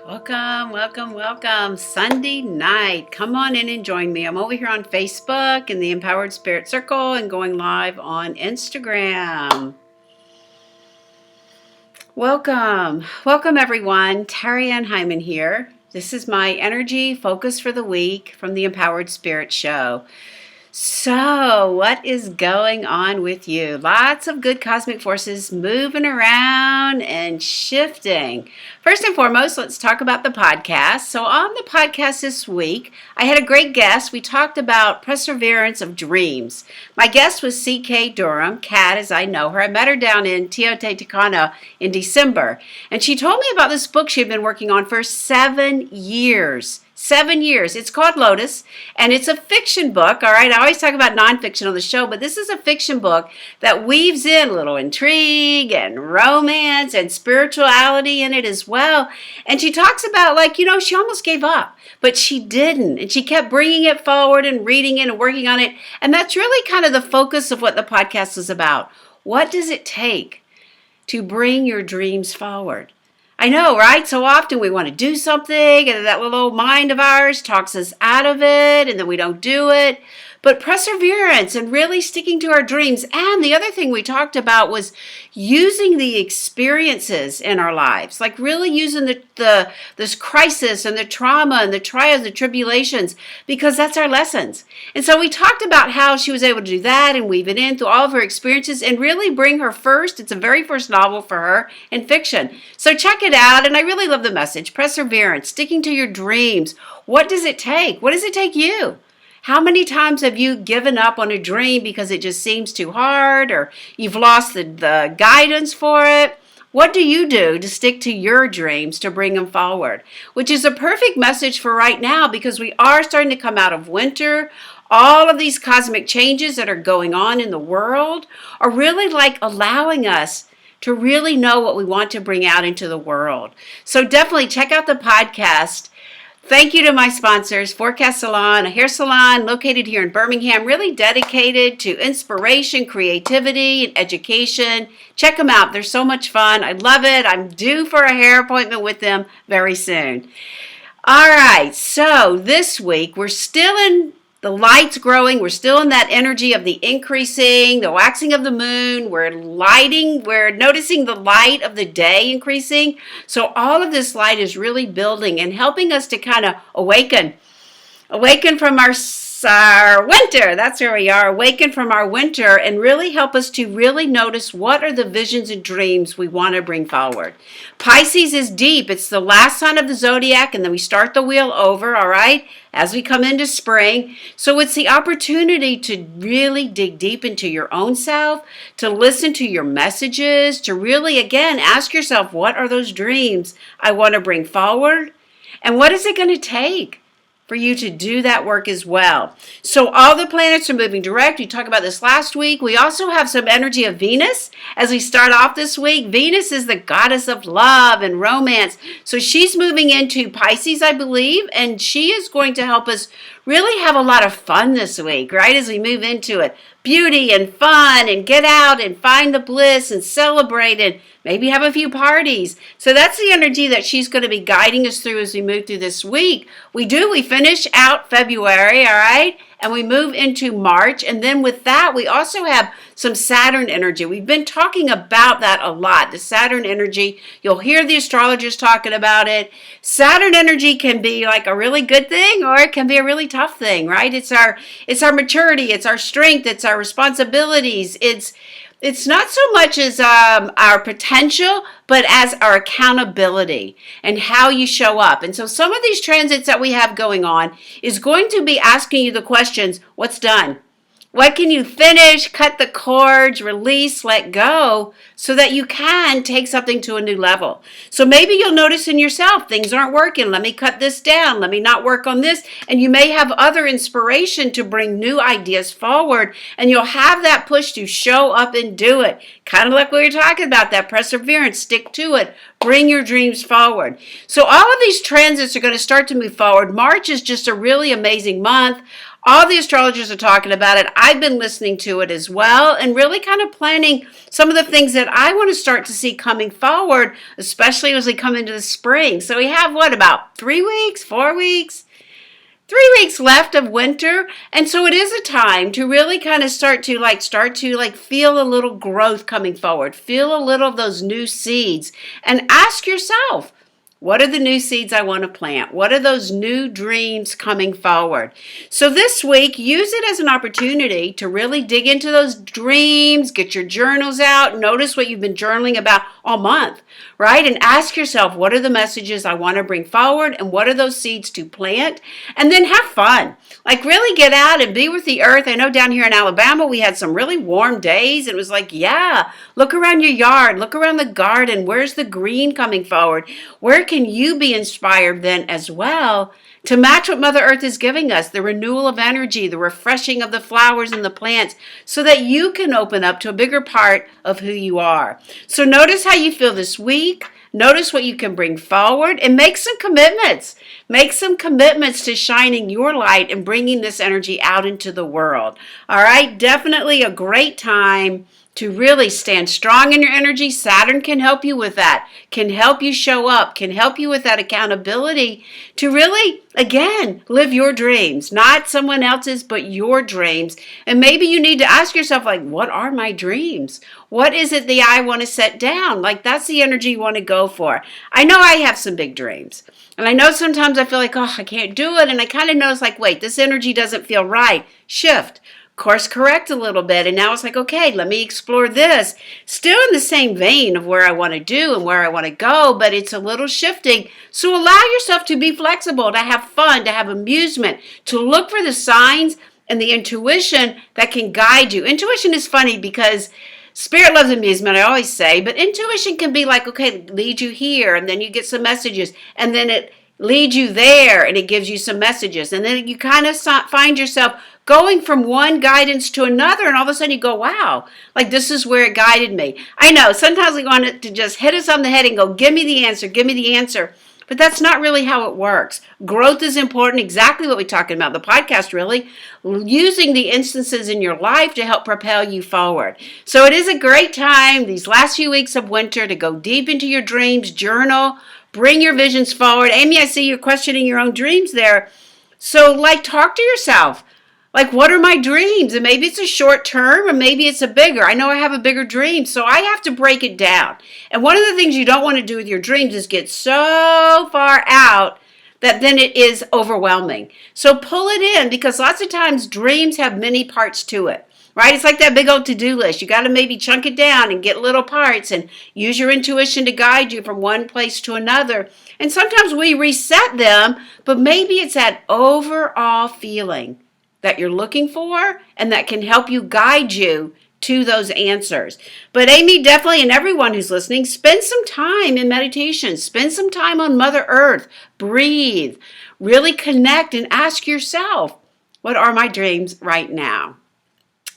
Welcome. Sunday night. Come on in and join me. I'm over here on Facebook in the Empowered Spirit Circle and going live on Instagram. Welcome everyone. Terry Ann Hyman here. This is my energy focus for the week from the Empowered Spirit Show. So, what is going on with you? Lots of good cosmic forces moving around and shifting. First and foremost, let's talk about the podcast. So, on the podcast this week, I had a great guest. We talked about perseverance of dreams. My guest was C.K. Durham, Kat as I know her. I met her down in Teotihuacan in December. And she told me about this book she had been working on for 7 years. 7 years. It's called Lotus, and it's a fiction book. All right, I always talk about nonfiction on the show, but this is a fiction book that weaves in a little intrigue and romance and spirituality in it as well. And she talks about, she almost gave up, but she didn't. And she kept bringing it forward and reading it and working on it. And that's really kind of the focus of what the podcast is about. What does it take to bring your dreams forward? I know, right? So often we want to do something and that little old mind of ours talks us out of it and then we don't do it. But perseverance and really sticking to our dreams. And the other thing we talked about was using the experiences in our lives, like really using this crisis and the trauma and the trials, the tribulations, because that's our lessons. And so we talked about how she was able to do that and weave it in through all of her experiences and really bring her it's a very first novel for her in fiction. So check it out. And I really love the message, perseverance, sticking to your dreams. What does it take? What does it take you? How many times have you given up on a dream because it just seems too hard or you've lost the guidance for it? What do you do to stick to your dreams to bring them forward? Which is a perfect message for right now because we are starting to come out of winter. All of these cosmic changes that are going on in the world are really allowing us to really know what we want to bring out into the world. So definitely check out the podcast. Thank you to my sponsors, Forecast Salon, a hair salon located here in Birmingham, really dedicated to inspiration, creativity, and education. Check them out. They're so much fun. I love it. I'm due for a hair appointment with them very soon. All right, so this week we're still in the light's growing. We're still in that energy of the increasing, the waxing of the moon. We're noticing the light of the day increasing. So all of this light is really building and helping us to kind of awaken from our winter. That's where we are, awaken from our winter and really help us to really notice what are the visions and dreams we want to bring forward. Pisces is deep. It's the last sign of the zodiac, and then we start the wheel over, all right, as we come into spring. So it's the opportunity to really dig deep into your own self, to listen to your messages, to really, again, ask yourself, what are those dreams I want to bring forward? And what is it going to take for you to do that work as well? So all the planets are moving direct. We talked about this last week. We also have some energy of Venus as we start off this week. Venus is the goddess of love and romance. So she's moving into Pisces, I believe, and she is going to help us really have a lot of fun this week, right? As we move into it. Beauty and fun and get out and find the bliss and celebrate and maybe have a few parties. So that's the energy that she's going to be guiding us through as we move through this week. We finish out February, all right? And we move into March. And then with that, we also have some Saturn energy. We've been talking about that a lot, the Saturn energy. You'll hear the astrologers talking about it. Saturn energy can be like a really good thing or it can be a really tough thing, right? It's our maturity, it's our strength, it's our responsibilities. It's not so much as our potential, but as our accountability and how you show up. And so some of these transits that we have going on is going to be asking you the questions, what's done? What can you finish, cut the cords, release, let go, so that you can take something to a new level? So maybe you'll notice in yourself, things aren't working. Let me cut this down. Let me not work on this. And you may have other inspiration to bring new ideas forward. And you'll have that push to show up and do it. Kind of like we were talking about, that perseverance, stick to it. Bring your dreams forward. So all of these transits are going to start to move forward. March is just a really amazing month. All the astrologers are talking about it. I've been listening to it as well and really kind of planning some of the things that I want to start to see coming forward, especially as we come into the spring. So we have about 3 weeks, 4 weeks? 3 weeks left of winter, and so it is a time to really kind of start to feel a little growth coming forward, feel a little of those new seeds, and ask yourself, what are the new seeds I want to plant? What are those new dreams coming forward? So this week, use it as an opportunity to really dig into those dreams, get your journals out, notice what you've been journaling about all month, right? And ask yourself, what are the messages I want to bring forward and what are those seeds to plant? And then have fun. Like really get out and be with the earth. I know down here in Alabama, we had some really warm days. It was like, yeah, look around your yard, look around the garden. Where's the green coming forward? Where can you be inspired then as well to match what Mother Earth is giving us, the renewal of energy, the refreshing of the flowers and the plants, so that you can open up to a bigger part of who you are. So notice how you feel this week. Notice what you can bring forward and make some commitments. Make some commitments to shining your light and bringing this energy out into the world. All right, definitely a great time to really stand strong in your energy. Saturn can help you with that, can help you show up, can help you with that accountability to really, again, live your dreams, not someone else's, but your dreams. And maybe you need to ask yourself, like, what are my dreams? What is it that I want to set down? Like, that's the energy you want to go for. I know I have some big dreams. And I know sometimes I feel like, oh, I can't do it. And I kind of notice like, wait, this energy doesn't feel right. Shift. Course correct a little bit, and now it's like, okay, let me explore this. Still in the same vein of where I want to do and where I want to go, but it's a little shifting. So allow yourself to be flexible, to have fun, to have amusement, to look for the signs and the intuition that can guide you. Intuition is funny because Spirit loves amusement, I always say, but intuition can be like, okay, lead you here, and then you get some messages, and then it leads you there, and it gives you some messages, and then you kind of find yourself going from one guidance to another, and all of a sudden you go, wow, like this is where it guided me. I know, sometimes we want it to just hit us on the head and go, give me the answer, give me the answer. But that's not really how it works. Growth is important, exactly what we're talking about, the podcast really, using the instances in your life to help propel you forward. So it is a great time, these last few weeks of winter, to go deep into your dreams, journal, bring your visions forward. Amy, I see you're questioning your own dreams there. So talk to yourself. Like, what are my dreams? And maybe it's a short term or maybe it's a bigger. I know I have a bigger dream, so I have to break it down. And one of the things you don't want to do with your dreams is get so far out that then it is overwhelming. So pull it in, because lots of times dreams have many parts to it, right? It's like that big old to-do list. You got to maybe chunk it down and get little parts and use your intuition to guide you from one place to another. And sometimes we reset them, but maybe it's that overall feeling that you're looking for and that can help you guide you to those answers. But Amy, definitely, and everyone who's listening, spend some time in meditation. Spend some time on Mother Earth. Breathe. Really connect and ask yourself, what are my dreams right now?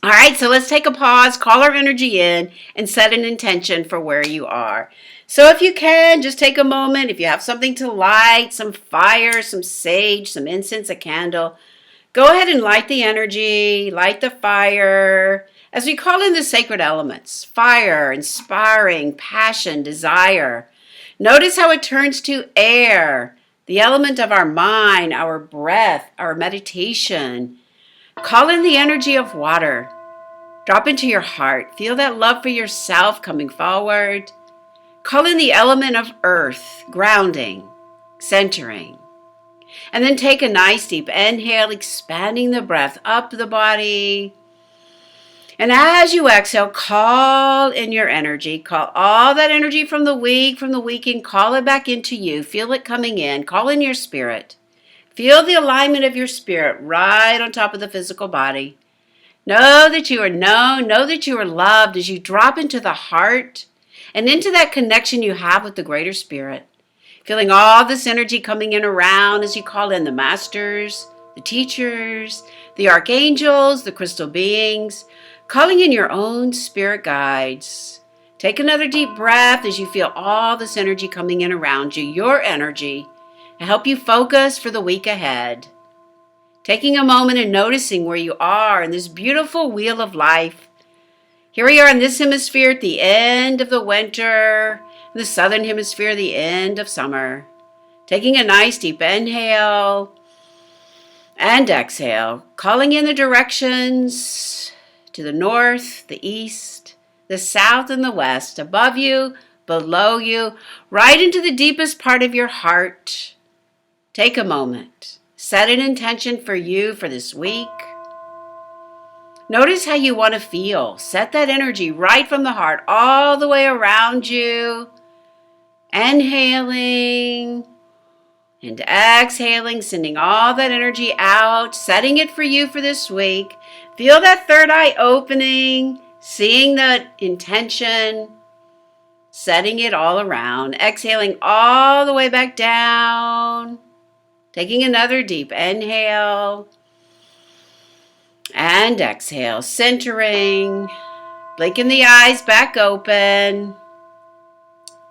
All right, so let's take a pause, call our energy in, and set an intention for where you are. So if you can, just take a moment. If you have something to light, some fire, some sage, some incense, a candle, go ahead and light the energy, light the fire, as we call in the sacred elements: fire, inspiring, passion, desire. Notice how it turns to air, the element of our mind, our breath, our meditation. Call in the energy of water. Drop into your heart. Feel that love for yourself coming forward. Call in the element of earth, grounding, centering. And then take a nice deep inhale, expanding the breath up the body. And as you exhale, call in your energy. Call all that energy from the weekend, call it back into you. Feel it coming in. Call in your spirit. Feel the alignment of your spirit right on top of the physical body. Know that you are known. Know that you are loved as you drop into the heart and into that connection you have with the greater spirit. Feeling all this energy coming in around as you call in the masters, the teachers, the archangels, the crystal beings, calling in your own spirit guides. Take another deep breath as you feel all this energy coming in around you, your energy, to help you focus for the week ahead. Taking a moment and noticing where you are in this beautiful wheel of life. Here we are in this hemisphere at the end of the winter, in the southern hemisphere, the end of summer. Taking a nice deep inhale and exhale, calling in the directions to the north, the east, the south, and the west, above you, below you, right into the deepest part of your heart. Take a moment. Set an intention for you for this week. Notice how you want to feel. Set that energy right from the heart all the way around you. Inhaling and exhaling, sending all that energy out, setting it for you for this week. Feel that third eye opening, seeing that intention, setting it all around. Exhaling all the way back down. Taking another deep inhale and exhale, centering, blinking the eyes back open,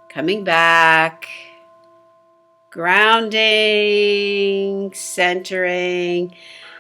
coming back, grounding, centering.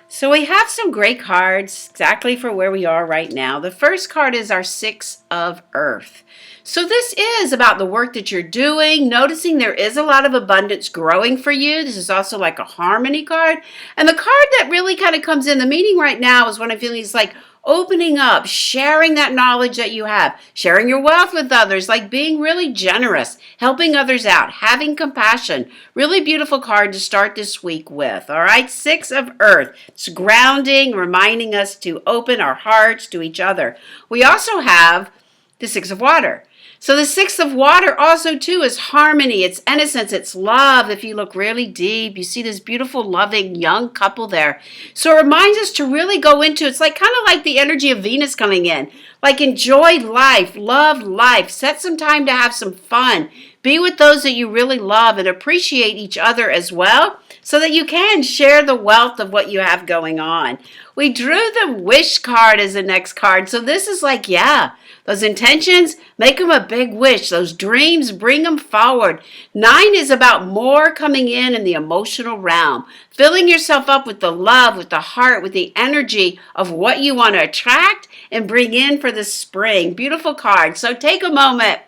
So we have some great cards exactly for where we are right now. The first card is our Six of Earth. So this is about the work that you're doing, noticing there is a lot of abundance growing for you. This is also like a harmony card. And the card that really kind of comes in, the meaning right now is what I'm feeling is like opening up, sharing that knowledge that you have, sharing your wealth with others, like being really generous, helping others out, having compassion. Really beautiful card to start this week with. All right, Six of Earth. It's grounding, reminding us to open our hearts to each other. We also have the Six of Water. So the Six of Water also too is harmony, it's innocence, it's love. If you look really deep, you see this beautiful, loving young couple there. So it reminds us to really go into, it's like kind of like the energy of Venus coming in. Like enjoy life, love life, set some time to have some fun. Be with those that you really love and appreciate each other as well so that you can share the wealth of what you have going on. We drew the Wish card as the next card. So this is like, yeah, those intentions, make them a big wish. Those dreams, bring them forward. 9 is about more coming in the emotional realm. Filling yourself up with the love, with the heart, with the energy of what you want to attract and bring in for the spring. Beautiful card. So take a moment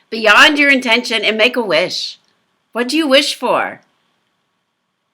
beyond your intention and make a wish. What do you wish for?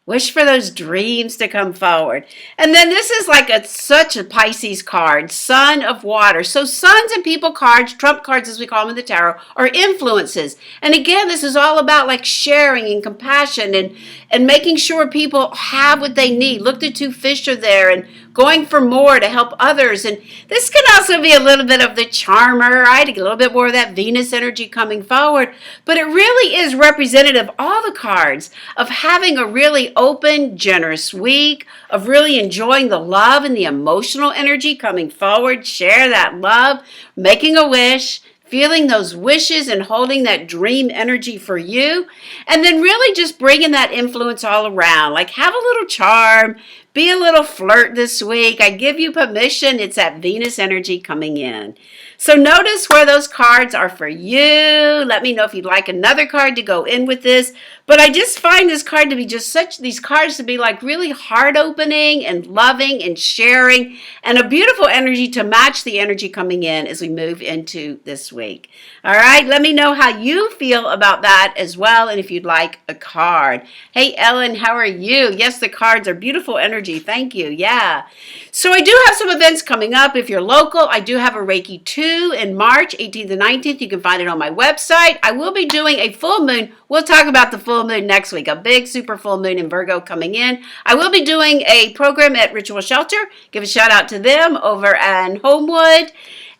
Wish for those dreams to come forward. And then this is like such a Pisces card, Sun of Water. So suns and people cards, trump cards as we call them in the tarot, are influences. And again, this is all about like sharing and compassion and making sure people have what they need. Look, the 2 fish are there and going for more to help others. And this can also be a little bit of the charmer, right? A little bit more of that Venus energy coming forward. But it really is representative, all the cards, of having a really open, generous week, of really enjoying the love and the emotional energy coming forward. Share that love, making a wish, feeling those wishes and holding that dream energy for you. And then really just bringing that influence all around. Like have a little charm, be a little flirt this week. I give you permission. It's that Venus energy coming in. So notice where those cards are for you. Let me know if you'd like another card to go in with this. But I just find this card to be these cards to be like really heart opening and loving and sharing and a beautiful energy to match the energy coming in as we move into this week. All right, let me know how you feel about that as well and if you'd like a card. Hey, Ellen, how are you? Yes, the cards are beautiful energy. Thank you. Yeah. So I do have some events coming up. If you're local, I do have a Reiki 2 in March, 18th and 19th. You can find it on my website. I will be doing a full moon. We'll talk about the full moon next week. A big super full moon in Virgo coming in. I will be doing a program at Ritual Shelter. Give a shout out to them over in Homewood.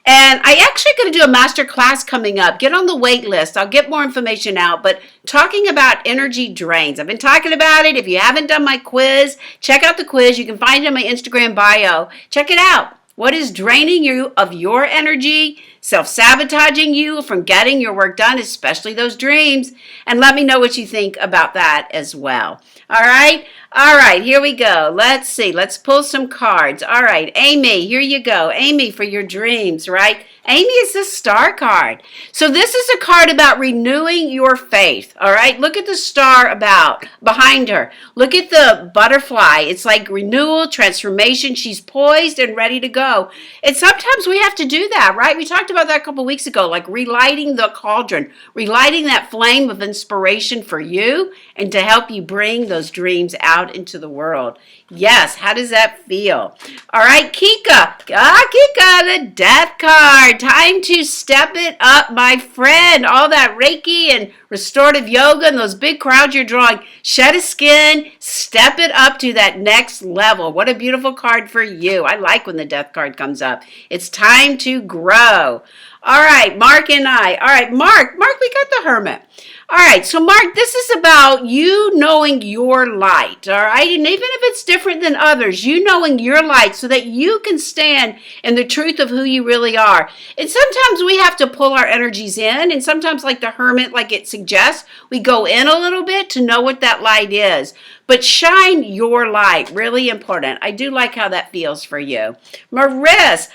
And I actually going to do a masterclass coming up. Get on the wait list. I'll get more information out. But talking about energy drains. I've been talking about it. If you haven't done my quiz, check out the quiz. You can find it in my Instagram bio. Check it out. What is draining you of your energy, self-sabotaging you from getting your work done, especially those dreams? And let me know what you think about that as well. All right. All right, here we go. Let's see. Let's pull some cards. All right, Amy, here you go. Amy, for your dreams, right? Amy is the star card. So this is a card about renewing your faith, all right? Look at the star about behind her. Look at the butterfly. It's like renewal, transformation. She's poised and ready to go. And sometimes we have to do that, right? We talked about that a couple weeks ago, like relighting the cauldron, relighting that flame of inspiration for you and to help you bring those dreams out into the world. Yes, how does that feel? All right, Kika. Kika, the death card. Time to step it up, my friend. All that Reiki and restorative yoga and those big crowds you're drawing. Shed a skin, step it up to that next level. What a beautiful card for you. I like when the death card comes up. It's time to grow. All right, Mark and I. All right, Mark, we got the Hermit. All right, so Mark, this is about you knowing your light, all right? And even if it's different than others, you knowing your light so that you can stand in the truth of who you really are. And sometimes we have to pull our energies in, and sometimes like the Hermit, like it suggests, we go in a little bit to know what that light is. But shine your light, really important. I do like how that feels for you. Marissa,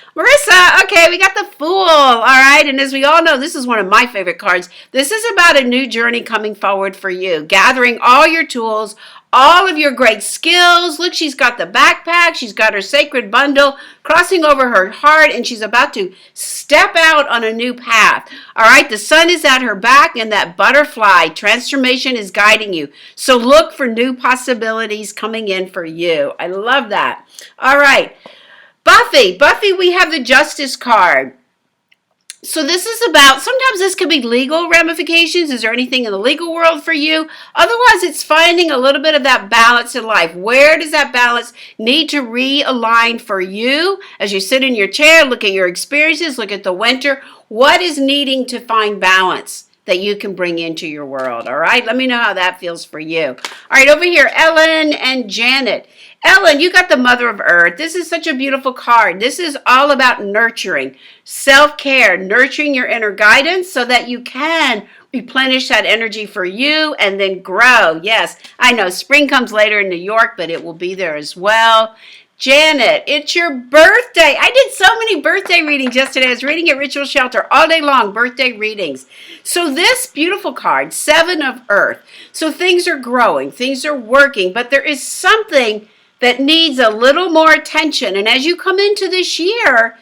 okay, we got the Fool, all right? And as we all know, this is one of my favorite cards. This is about a new journey coming forward for you, gathering all your tools, all of your great skills. Look, she's got the backpack. She's got her sacred bundle crossing over her heart, and she's about to step out on a new path. All right, the sun is at her back, and that butterfly transformation is guiding you. So look for new possibilities coming in for you. I love that. All right, Buffy, we have the Justice card. So this is about, sometimes this could be legal ramifications. Is there anything in the legal world for you? Otherwise, it's finding a little bit of that balance in life. Where does that balance need to realign for you? As you sit in your chair, look at your experiences, look at the winter. What is needing to find balance that you can bring into your world? All right, let me know how that feels for you. All right, over here, Ellen and Janet. Ellen, you got the Mother of Earth. This is such a beautiful card. This is all about nurturing, self-care, nurturing your inner guidance so that you can replenish that energy for you and then grow. Yes, I know spring comes later in New York, but it will be there as well. Janet, it's your birthday. I did so many birthday readings yesterday. I was reading at Ritual Shelter all day long, birthday readings. So this beautiful card, Seven of Earth. So things are growing, things are working, but there is something that needs a little more attention. And as you come into this year,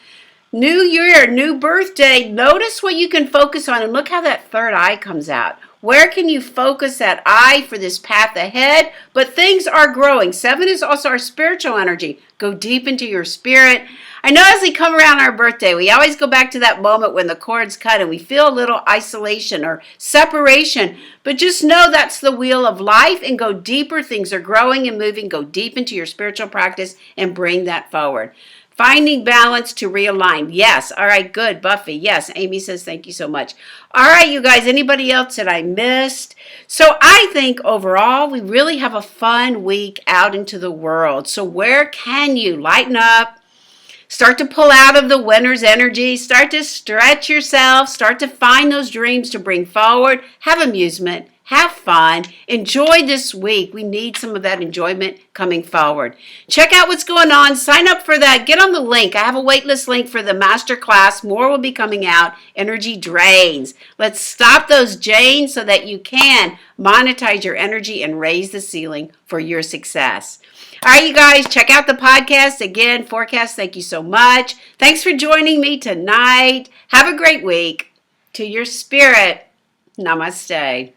new birthday, notice what you can focus on. And look how that third eye comes out. Where can you focus that eye for this path ahead? But things are growing. Seven is also our spiritual energy. Go deep into your spirit. I know as we come around our birthday, we always go back to that moment when the cord's cut and we feel a little isolation or separation. But just know that's the wheel of life and go deeper. Things are growing and moving. Go deep into your spiritual practice and bring that forward. Finding balance to realign. Yes. All right. Good. Buffy. Yes. Amy says thank you so much. All right, you guys. Anybody else that I missed? So I think overall we really have a fun week out into the world. So where can you lighten up? Start to pull out of the winter's energy. Start to stretch yourself. Start to find those dreams to bring forward. Have amusement. Have fun. Enjoy this week. We need some of that enjoyment coming forward. Check out what's going on. Sign up for that. Get on the link. I have a waitlist link for the Masterclass. More will be coming out. Energy drains. Let's stop those drains so that you can monetize your energy and raise the ceiling for your success. All right, you guys, check out the podcast. Again, Forecast, thank you so much. Thanks for joining me tonight. Have a great week. To your spirit, namaste.